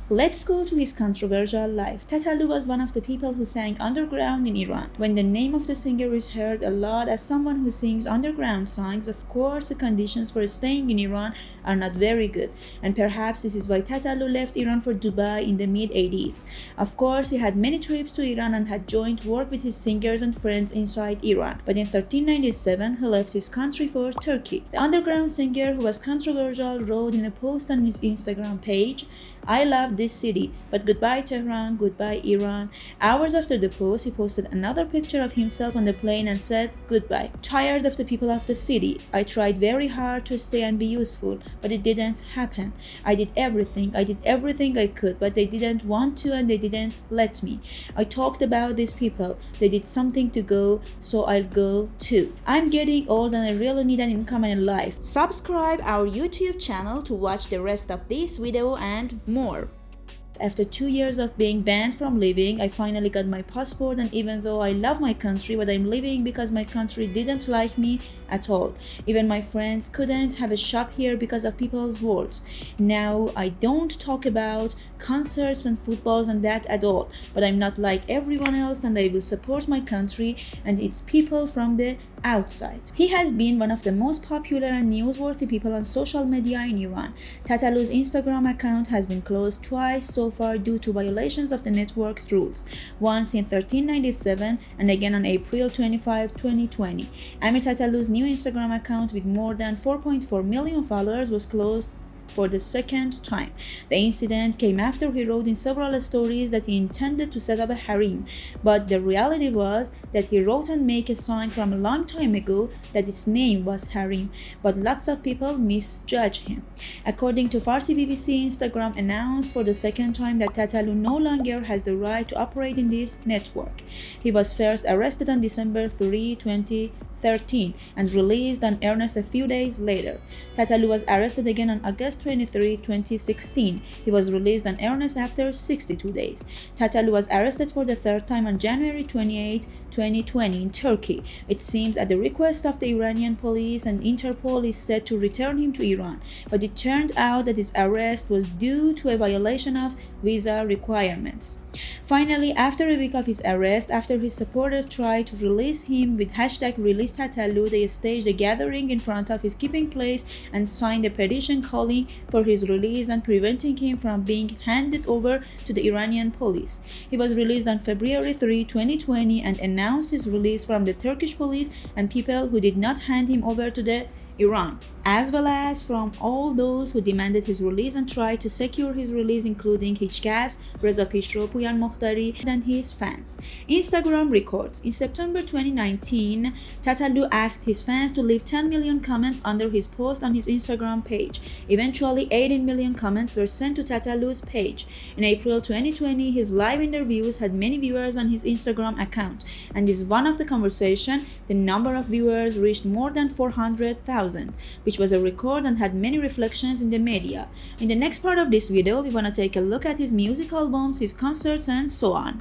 Let's go to his controversial life. Tataloo was one of the people who sang underground in Iran. When the name of the singer is heard a lot as someone who sings underground songs, of course the conditions for staying in Iran are not very good, and perhaps this is why Tataloo left Iran for Dubai in the mid-80s. Of course, he had many trips to Iran and had joint work with his singers and friends inside Iran, but in 1397 he left his country for Turkey. The underground singer, who was controversial, wrote in a post on his Instagram page, "I love this city, but goodbye Tehran, goodbye Iran." Hours after the post, he posted another picture of himself on the plane and said, "Goodbye. Tired of the people of the city. I tried very hard to stay and be useful, but it didn't happen. I did everything I could, but they didn't want to and they didn't let me. I talked about these people. They did something to go, so I'll go too. I'm getting old and I really need an income and a life." Subscribe our YouTube channel to watch the rest of this video and more. After 2 years of being banned from living, I finally got my passport, and even though I love my country, but I'm leaving because my country didn't like me at all. Even my friends couldn't have a shop here because of people's words. Now, I don't talk about concerts and footballs and that at all, but I'm not like everyone else and I will support my country and its people from the outside. He has been one of the most popular and newsworthy people on social media in Iran. Tataloo's Instagram account has been closed twice so far due to violations of the network's rules, once in 1397 and again on April 25, 2020. Amir Tataloo's new Instagram account with more than 4.4 million followers was closed for the second time. The incident came after he wrote in several stories that he intended to set up a harem, but the reality was that he wrote and made a sign from a long time ago that its name was harem, but lots of people misjudged him. According to Farsi BBC, Instagram announced for the second time that Tataloo no longer has the right to operate in this network. He was first arrested on December 3, 2013 and released on earnest a few days later. Tataloo was arrested again on August 23, 2016. He was released on earnest after 62 days. Tataloo was arrested for the third time on January 28, 2020 in Turkey. It seems at the request of the Iranian police, and Interpol is set to return him to Iran, but it turned out that his arrest was due to a violation of visa requirements. Finally, after a week of his arrest, after his supporters tried to release him with #ReleaseTataloo, they staged a gathering in front of his keeping place and signed a petition calling for his release and preventing him from being handed over to the Iranian police. He was released on February 3, 2020 and announced his release from the Turkish police and people who did not hand him over to the Iran, as well as from all those who demanded his release and tried to secure his release, including Hichkas, Reza Pishro, Puyan Mokhtari, and his fans. Instagram records. In September 2019, Tataloo asked his fans to leave 10 million comments under his post on his Instagram page. Eventually, 18 million comments were sent to Tataloo's page. In April 2020, his live interviews had many viewers on his Instagram account, and in one of the conversations, the number of viewers reached more than 400,000. Which was a record and had many reflections in the media. In the next part of this video, we want to take a look at his music albums, his concerts, and so on.